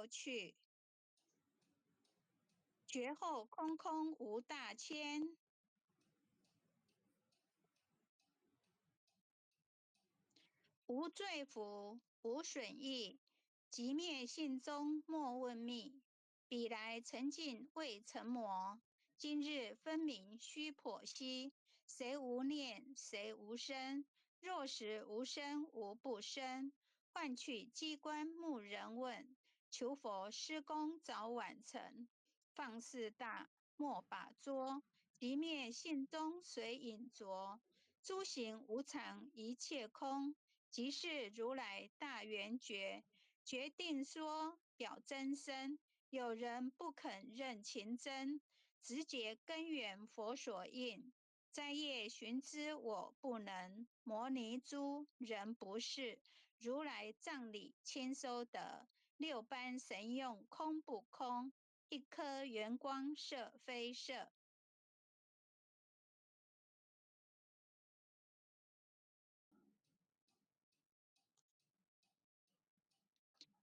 过去，绝后空空无大千。无罪福，无损益，即灭性中莫问觅。彼来曾尽未曾磨，今日分明须剖析。谁无念，谁无生？若实无生，无不生。换取机关木人问，求佛施功早晚成。放肆大，莫把捉，即灭性中随影着。诸行无常，一切空。即是如来大圆觉，决定说表真身。有人不肯认情真，直觉根源佛所应。摘叶寻之我不能，摩尼珠人不是。如来藏理千收得，六般神用空不空？一颗圆光色非色。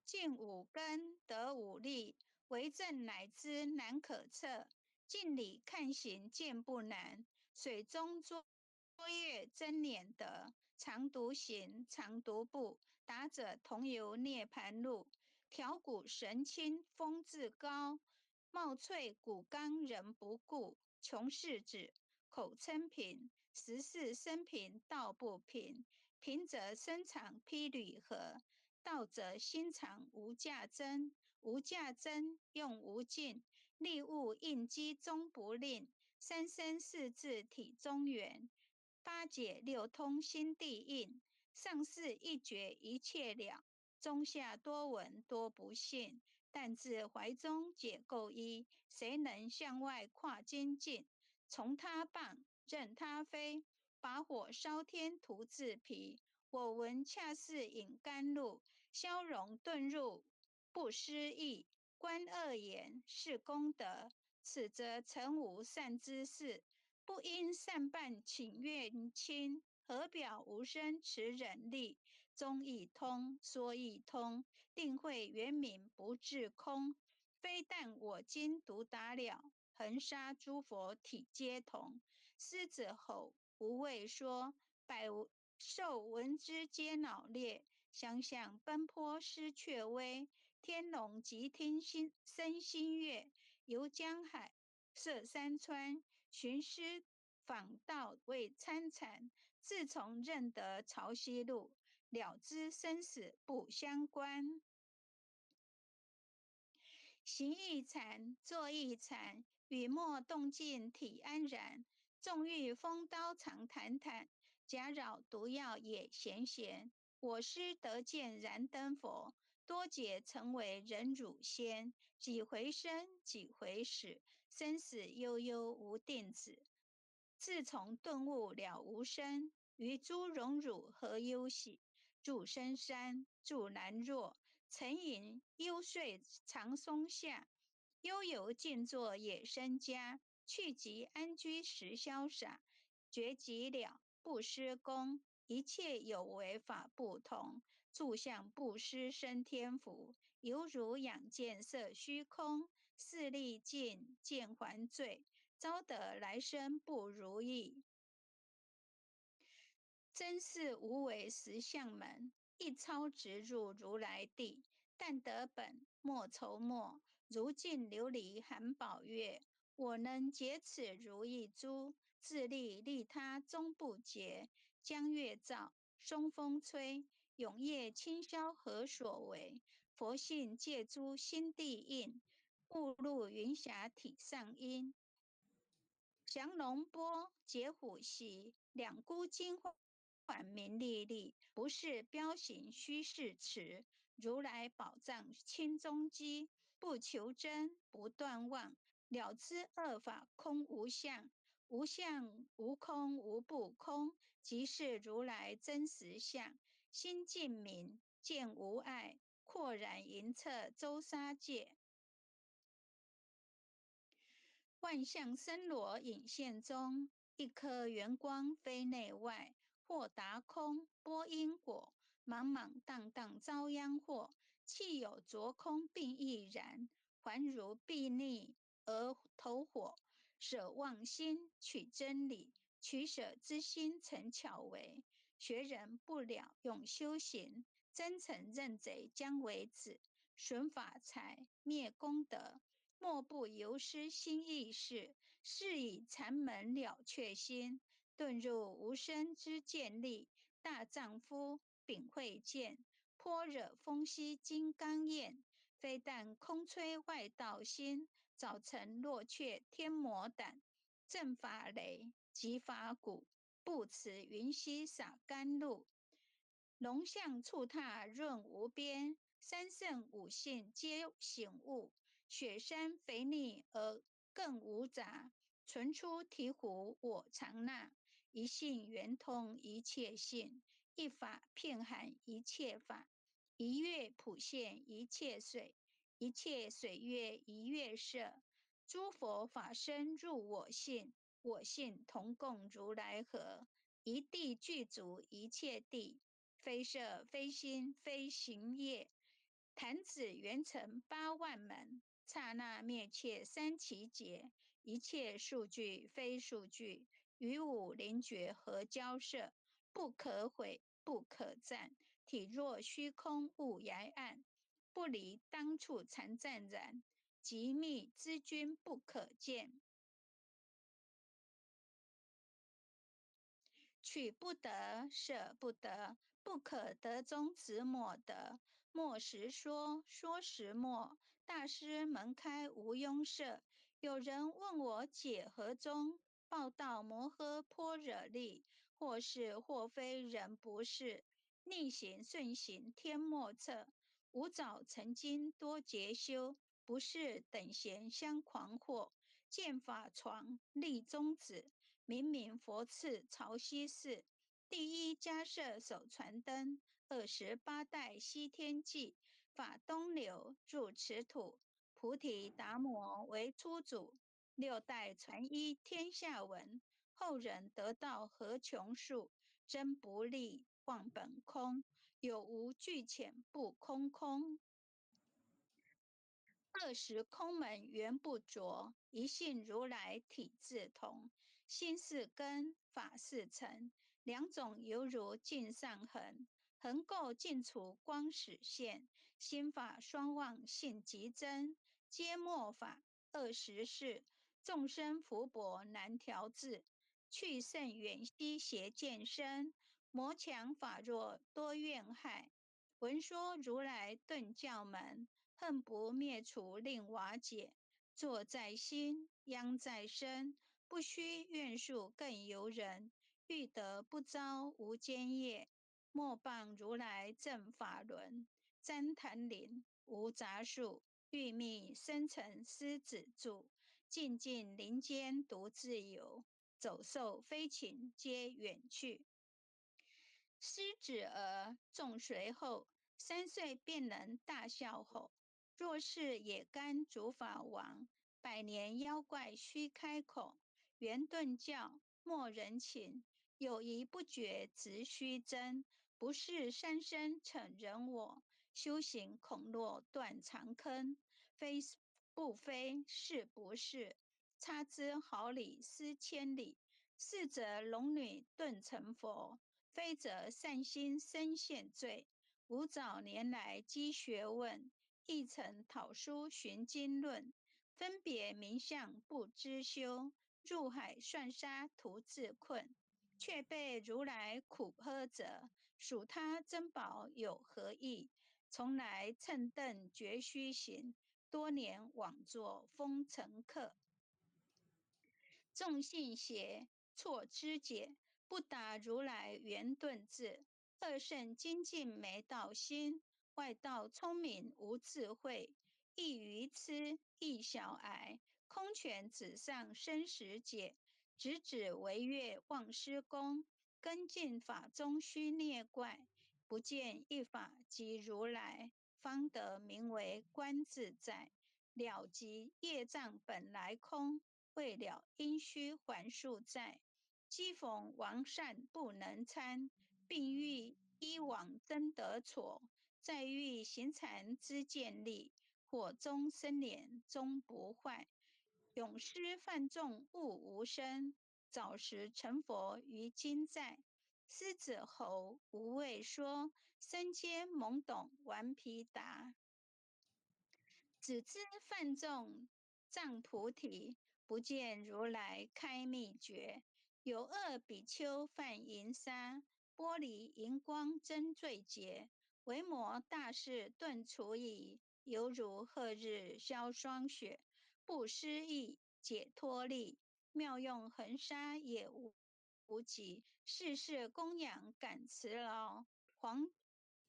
尽五根得五力，为证乃知难可测。镜里看行见不难，水中捉月真脸得。常独行，常独步，达者同游涅盘路。调骨神清风自高，貌翠骨刚人不顾。穷世子，口称平，实是生平道不平。平则身长披履合，道则心常无价真。无价真，用无尽，利物应机终不吝。三生四智体中圆，八解六通心地应。上士一觉一切了，中下多闻多不信。但自怀中解垢衣，谁能向外跨精进？从他棒，任他飞，把火烧天徒自疲。我闻恰似饮甘露，消融遁入不失意。观恶言是功德，此则诚无善知识。不因善办请愿亲，何表无生持忍力？中亦通，说亦通，定慧圆明不至空。非但我今独达了，恒沙诸佛体皆同。狮子吼无畏说，百兽闻之皆恼裂。想想奔波失却微，天龙即听生心悦。游江海，涉山川，寻师访道为参禅。自从认得潮汐路，了知生死不相关。行亦禅，坐亦禅，语默动静体安然。纵欲风刀常坦坦，假扰毒药也闲闲。我师得见燃灯佛，多劫成为忍辱仙。几回生，几回死，生死悠悠无定止。自从顿悟了无生，于诸荣辱何忧喜？住深山，住难若，沉吟幽睡长松下。悠游静坐野生家，去即安居时潇洒。觉即了，不施功，一切有为法不同。住相不施生天福，犹如仰见色虚空。视力尽，见还罪，遭得来生不如意。真是无为实相门，一超直入如来地。但得本，莫愁莫。如镜琉璃含宝月，我能解此如意珠。自利利他终不竭。江月照，松风吹，永夜清宵何所为？佛性借诸心地应，误入云霞体上因。降龙波，解虎袭，两孤金环名历历，不是标行虚是持。如来宝藏清中基，不求真，不断妄。了知恶法空无相，无相无空无不空，即是如来真实相。心净明，见无碍，阔然盈彻周沙界。万象森罗隐现中，一颗圆光非内外。或达空，播因果，茫茫荡荡遭殃祸。气有浊空并亦然，还如壁逆而投火，舍妄心取真理，取舍之心成巧为。学人不了用修行，真诚认贼将为止，损法财，灭功德。莫不由失心意识，是以禅门了却心，遁入无生之见力。大丈夫秉慧见，般若风息金刚焰。非但空吹外道心，早晨落却天魔胆。正法雷，即法鼓，不辞云溪洒甘露。龙象触踏润无边，三圣五性皆醒悟。雪山肥腻而更无杂，存出醍醐我常纳。一性圆通一切性，一法遍含一切法。一月普现一切水，一切水月一月色。诸佛法身入我性，我性同共如来合。一地具足一切地，非色非心非行业。弹指圆成八万门，刹那灭却三奇劫。一切数据非数据，于五灵觉合交涉，不可毁不可占。体若虚空雾崖暗，不离当处禅湛然。极密之君不可见，取不得，舍不得，不可得中只抹得。莫时说，说时默。大师门开无庸涉。有人问我解何中？报道摩诃般若力，或是或非人不是。逆行顺行天莫测。吾早曾经多劫修，不是等闲相狂惑。见法床立宗旨，明明佛赐潮汐寺。第一迦摄手传灯，28代西天记。法东流入池土，菩提达摩为初祖。6代传一天下闻，后人得道何穷数。真不立忘本空，有无俱浅不空空。20空门原不着，一性如来体自同。心是根，法是尘，两种犹如镜上痕。痕垢尽除光始现，心法双旺性极真。皆末法20事，众生福薄难调制。去甚远兮邪见深，魔强法弱多怨害。闻说如来顿教门，恨不灭除令瓦解。坐在心，殃在身，不须怨数更尤人。欲得不遭无间业，莫谤如来正法轮。旃檀林无杂树，欲觅深沉狮子住。静静林间独自游，走兽飞禽皆远去。狮子儿众随后，3岁便能大笑吼。若是也甘主法王，100年妖怪须开口。圆顿教莫人情，有疑不决直须真。不是三生逞人我，修行恐落断肠坑。非不非，是不是，差之毫厘失千里。是则龙女顿成佛，非则善心身现罪。吾早年来积学问，亦曾讨书寻经论。分别名相不知修，入海算沙徒自困。却被如来苦呵责，数他珍宝有何益？从来乘凳绝须行，多年枉作风尘客。众信邪，错知解，不达如来圆顿智。二圣精进没道心，外道聪明无智慧。一愚痴，一小癌，空拳指上生死解。直指惟越忘师公，跟进法中须孽怪。不见一法即如来，方得名为观自在。了即业障本来空，未了因须还数债。机逢王善不能参，并欲依往真得措。再遇行禅之见力，火中生莲终不坏。永失犯众物无生，早时成佛于今在。狮子吼无畏说，身皆懵懂顽皮答。只知犯众藏菩提，不见如来开秘诀。有恶比丘犯淫杀，玻璃荧光真罪劫。维摩大士顿除矣，犹如赫日消霜雪。不失意，解脱力，妙用恒沙也无极。世事供养感慈劳，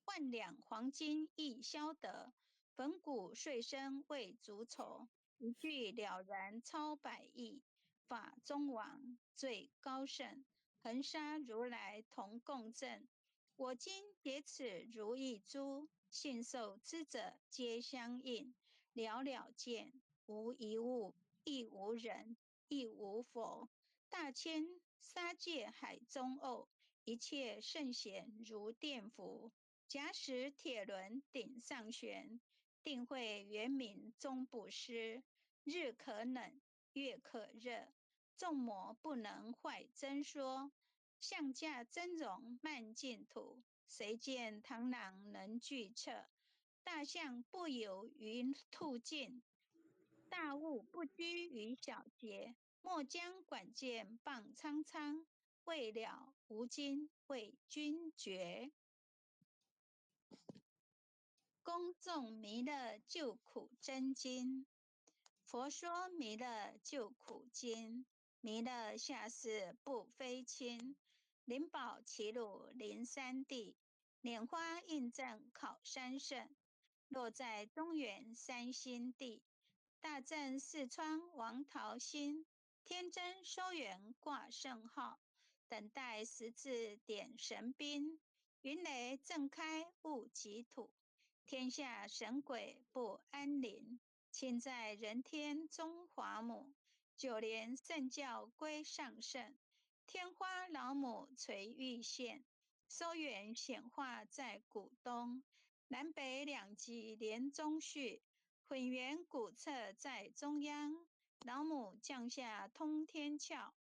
万两黄金亦消得。粉骨碎身未足愁，一句了然超百亿。法中王最高圣，恒沙如来同共振。我今解此如意珠，信受之者皆相应。了了见，无一物，亦无人，亦无佛。大千沙界海中偶，一切圣贤如电伏。假使铁轮顶上悬，定会圆明终不失。日可冷，月可热，众魔不能坏真说。象驾真容漫净土，谁见螳螂能拒彻？大象不游于兔径，大物不居于小节。莫将管见傍苍苍，未了无今为君绝。公众弥勒救苦真经。佛说弥勒救苦经，弥勒下世不非亲。灵宝齐鲁灵山地，拈花印证考山圣。落在中原三星地，大正四川王桃心。天真收圆挂圣号，等待十字点神兵。云雷震开物极土，天下神鬼不安宁。亲在人天中华母，九连圣教归上圣。天花老母垂玉线，收圆显化在古东。南北两极连中续，混元古册在中央。老母降下通天窍，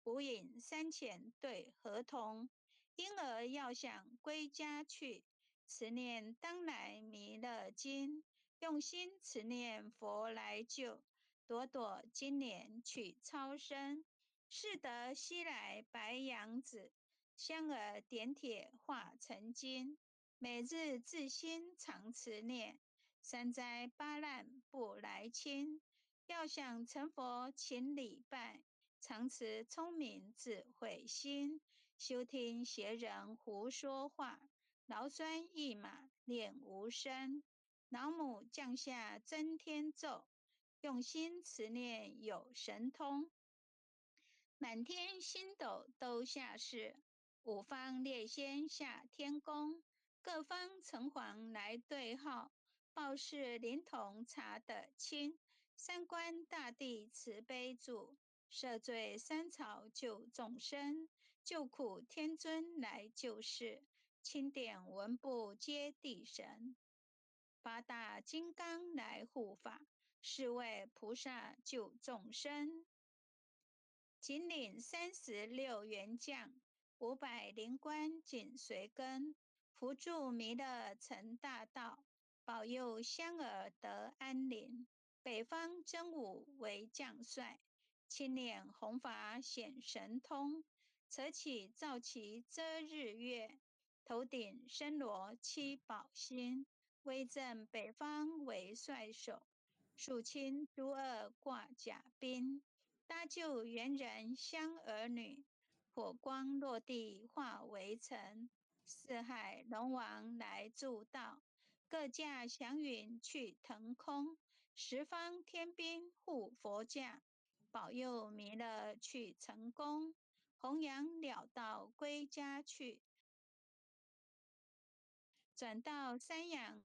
无影山前对河童。婴儿要想归家去，持念当来弥勒经。用心持念佛来救，朵朵今年去超生。是得西来白羊子，香儿点铁化成金。每日自心常持念，三灾八难不来侵。要想成佛勤礼拜，常持聪明智慧心。休听邪人胡说话，劳酸一马练无声。老母降下真天咒，用心持念有神通。满天星斗都下世，五方列仙下天宫。各方城隍来对号，报事灵童查得清。三官大帝慈悲助，赦罪三朝救众生。救苦天尊来救世，钦点文部皆地神。八大金刚来护法，是为菩萨救众生。仅领36员将，500灵官紧随跟。扶助弥勒成大道，保佑香儿得安宁。北方真武为将帅，青脸红发显神通。扯起皂旗遮日月，头顶身罗七宝星。威震北方为帅首，肃清诸恶挂甲兵。搭救猿人香儿女，火光落地化为尘。四海龙王来助道，各驾祥云去腾空。十方天兵护佛驾，保佑弥勒去成功。弘扬了道归家去，转到山阳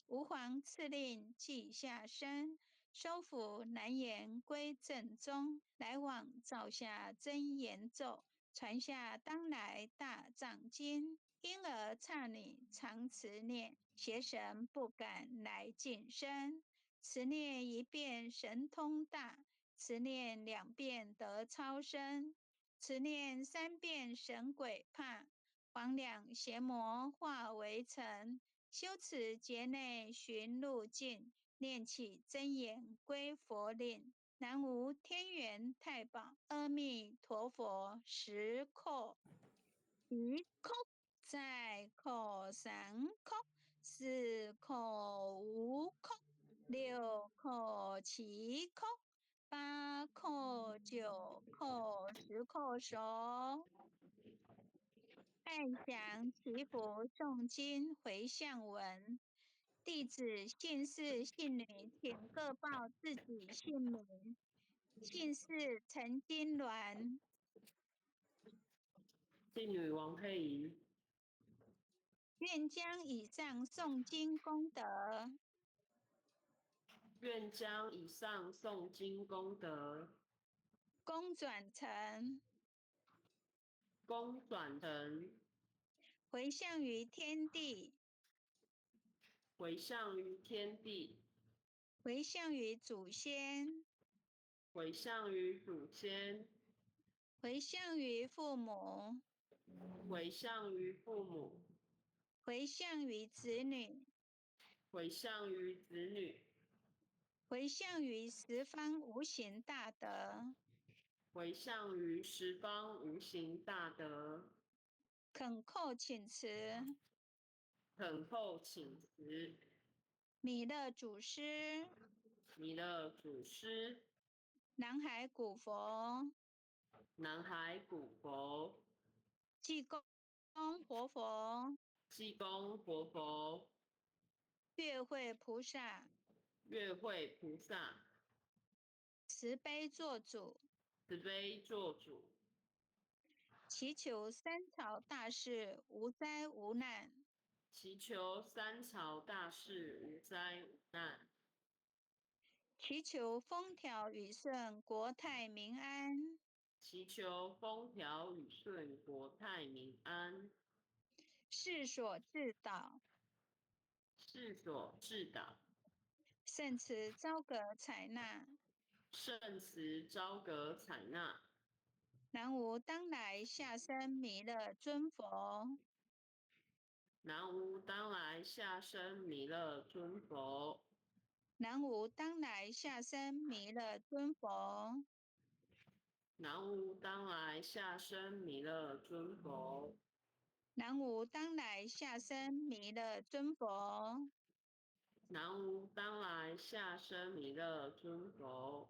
吾皇赐令记下身，收服南延归正宗。来往照下真言咒，传下当来大藏经。因而刹你常持念，邪神不敢来近身。持念一遍神通大，持念2遍得超生，持念3遍神鬼怕。黄两邪魔化为尘，修持劫内寻路径，念起真言归佛令。南无天元太保阿弥陀佛，时叩一叩再叩3叩4叩5叩6叩7叩8叩9叩10叩手。爱想祈福诵经回向文，弟子姓氏姓女，请各报自己姓名。姓氏陈金鸾，姓女王佩仪，愿将以上诵经功德愿将以上诵经功德公转成公转成回向于天地，回向于天地，回向于祖先，回向于祖先，回向于父母，回向于父母，回向于子女，回向于子女，回向于十方无形大德。回向于十方无形大德。恳叩请辞，恳叩请辞，弥勒祖师，弥勒祖师，南海古佛，南海古佛，济公活佛，济公活佛，月慧菩萨，月慧菩萨，慈悲做主，慈悲做主，祈求三朝大事无灾无难，祈求三朝大事无灾无难，祈求风调雨顺，国泰民安，祈求风调雨顺，国泰民安，世所至导，世所至导，圣慈昭格采纳。圣慈昭格采纳。南无当来下生弥勒尊佛，南无当来下生弥勒尊佛，南无当来下生弥勒尊佛，南无当来下生弥勒尊佛，南无当来下生弥勒尊佛，南无当来下生弥勒尊佛，